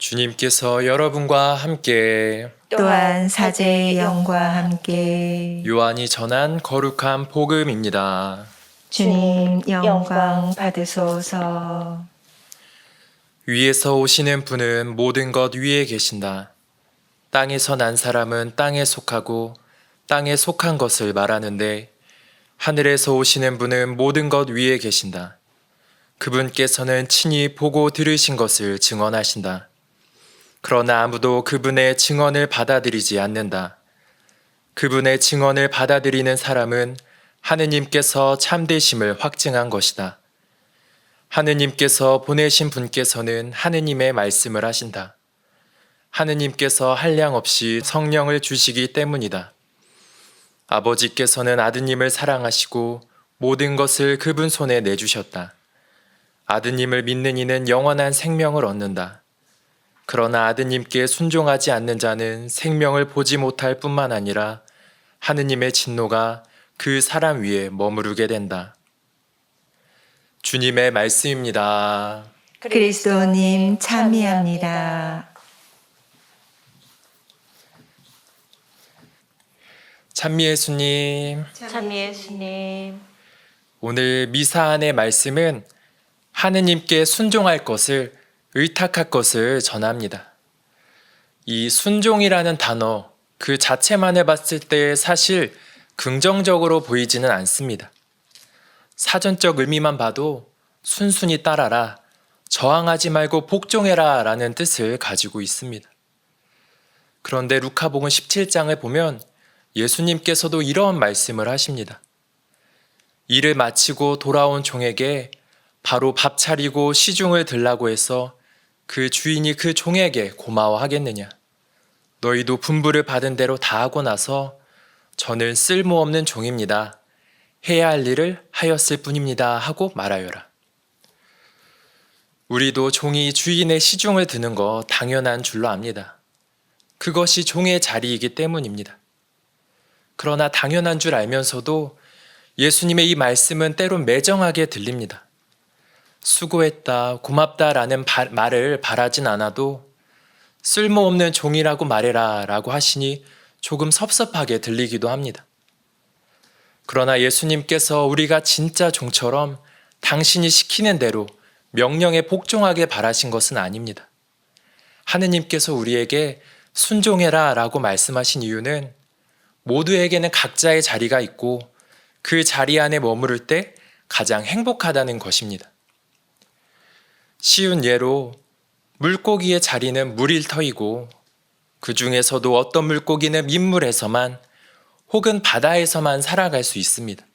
주님께서 여러분과 함께 또한 사제의 영과 함께 요한이 전한 거룩한 복음입니다. 주님 영광 받으소서. 위에서 오시는 분은 모든 것 위에 계신다. 땅에서 난 사람은 땅에 속하고 땅에 속한 것을 말하는데 하늘에서 오시는 분은 모든 것 위에 계신다. 그분께서는 친히 보고 들으신 것을 증언하신다. 그러나 아무도 그분의 증언을 받아들이지 않는다. 그분의 증언을 받아들이는 사람은 하느님께서 참되심을 확증한 것이다. 하느님께서 보내신 분께서는 하느님의 말씀을 하신다. 하느님께서 한량없이 성령을 주시기 때문이다. 아버지께서는 아드님을 사랑하시고 모든 것을 그분 손에 내주셨다. 아드님을 믿는 이는 영원한 생명을 얻는다. 그러나 아드님께 순종하지 않는 자는 생명을 보지 못할 뿐만 아니라 하느님의 진노가 그 사람 위에 머무르게 된다. 주님의 말씀입니다. 그리스도님 참미합니다. 찬미 예수님, 참 예수님, 오늘 미사 안의 말씀은 하느님께 순종할 것을 의탁할 것을 전합니다. 이 순종이라는 단어 그 자체만을 봤을 때 사실 긍정적으로 보이지는 않습니다. 사전적 의미만 봐도 순순히 따라라, 저항하지 말고 복종해라 라는 뜻을 가지고 있습니다. 그런데 루카복음 17장을 보면 예수님께서도 이런 말씀을 하십니다. 일을 마치고 돌아온 종에게 바로 밥 차리고 시중을 들라고 해서 그 주인이 그 종에게 고마워하겠느냐? 너희도 분부를 받은 대로 다 하고 나서 저는 쓸모없는 종입니다. 해야 할 일을 하였을 뿐입니다. 하고 말하여라. 우리도 종이 주인의 시중을 드는 거 당연한 줄로 압니다. 그것이 종의 자리이기 때문입니다. 그러나 당연한 줄 알면서도 예수님의 이 말씀은 때론 매정하게 들립니다. 수고했다, 고맙다라는 말을 바라진 않아도 쓸모없는 종이라고 말해라 라고 하시니 조금 섭섭하게 들리기도 합니다. 그러나 예수님께서 우리가 진짜 종처럼 당신이 시키는 대로 명령에 복종하게 바라신 것은 아닙니다. 하느님께서 우리에게 순종해라 라고 말씀하신 이유는 모두에게는 각자의 자리가 있고 그 자리 안에 머무를 때 가장 행복하다는 것입니다. 쉬운 예로 물고기의 자리는 물일터이고 그 중에서도 어떤 물고기는 민물에서만 혹은 바다에서만 살아갈 수 있습니다.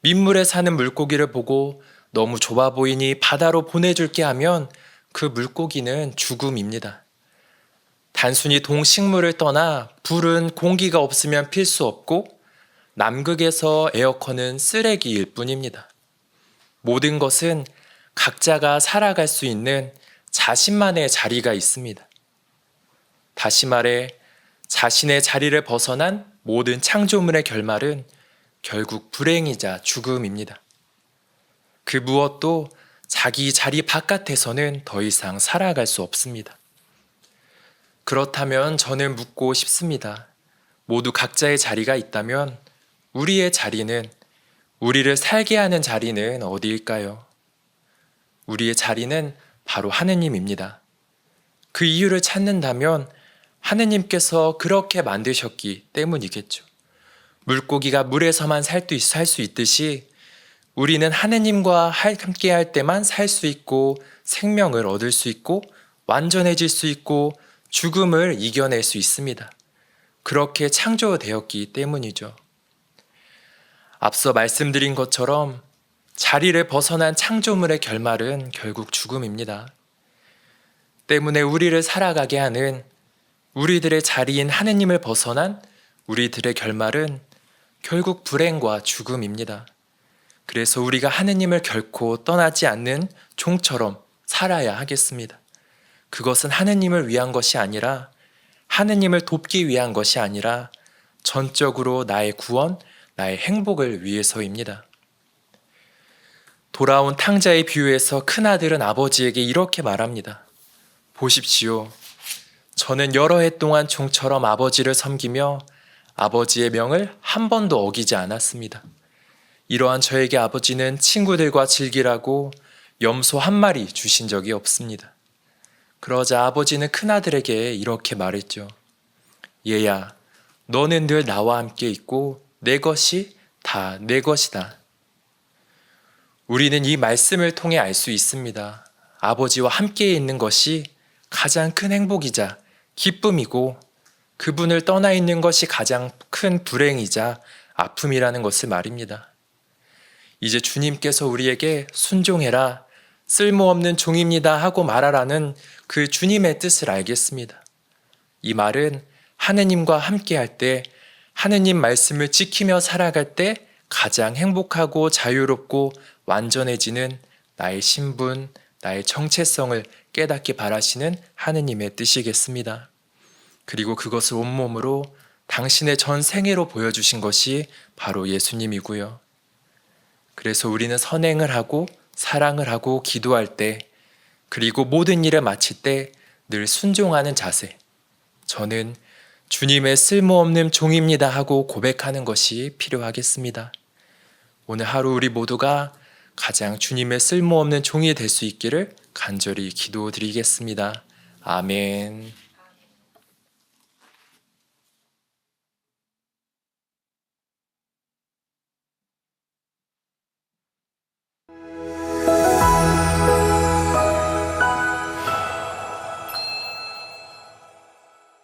민물에 사는 물고기를 보고 너무 좁아 보이니 바다로 보내줄게 하면 그 물고기는 죽음입니다. 단순히 동식물을 떠나 불은 공기가 없으면 필 수 없고 남극에서 에어컨은 쓰레기일 뿐입니다. 모든 것은 각자가 살아갈 수 있는 자신만의 자리가 있습니다. 다시 말해 자신의 자리를 벗어난 모든 창조물의 결말은 결국 불행이자 죽음입니다. 그 무엇도 자기 자리 바깥에서는 더 이상 살아갈 수 없습니다. 그렇다면 저는 묻고 싶습니다. 모두 각자의 자리가 있다면 우리의 자리는, 우리를 살게 하는 자리는 어디일까요? 우리의 자리는 바로 하느님입니다. 그 이유를 찾는다면 하느님께서 그렇게 만드셨기 때문이겠죠. 물고기가 물에서만 살 수 있듯이 우리는 하느님과 함께 할 때만 살 수 있고 생명을 얻을 수 있고 완전해질 수 있고 죽음을 이겨낼 수 있습니다. 그렇게 창조되었기 때문이죠. 앞서 말씀드린 것처럼 자리를 벗어난 창조물의 결말은 결국 죽음입니다. 때문에 우리를 살아가게 하는 우리들의 자리인 하느님을 벗어난 우리들의 결말은 결국 불행과 죽음입니다. 그래서 우리가 하느님을 결코 떠나지 않는 종처럼 살아야 하겠습니다. 그것은 하느님을 위한 것이 아니라 하느님을 돕기 위한 것이 아니라 전적으로 나의 구원, 나의 행복을 위해서입니다. 돌아온 탕자의 비유에서 큰아들은 아버지에게 이렇게 말합니다. 보십시오. 저는 여러 해 동안 종처럼 아버지를 섬기며 아버지의 명을 한 번도 어기지 않았습니다. 이러한 저에게 아버지는 친구들과 즐기라고 염소 한 마리 주신 적이 없습니다. 그러자 아버지는 큰아들에게 이렇게 말했죠. 얘야, 너는 늘 나와 함께 있고 내 것이 다 내 것이다. 우리는 이 말씀을 통해 알 수 있습니다. 아버지와 함께 있는 것이 가장 큰 행복이자 기쁨이고 그분을 떠나 있는 것이 가장 큰 불행이자 아픔이라는 것을 말입니다. 이제 주님께서 우리에게 순종해라, 쓸모없는 종입니다 하고 말하라는 그 주님의 뜻을 알겠습니다. 이 말은 하느님과 함께 할 때, 하느님 말씀을 지키며 살아갈 때 가장 행복하고 자유롭고 완전해지는 나의 신분, 나의 정체성을 깨닫게 바라시는 하느님의 뜻이겠습니다. 그리고 그것을 온몸으로 당신의 전 생애로 보여주신 것이 바로 예수님이고요. 그래서 우리는 선행을 하고 사랑을 하고 기도할 때, 그리고 모든 일을 마칠 때 늘 순종하는 자세, 저는 주님의 쓸모없는 종입니다 하고 고백하는 것이 필요하겠습니다. 오늘 하루 우리 모두가 가장 주님의 쓸모없는 종이 될 수 있기를 간절히 기도드리겠습니다. 아멘.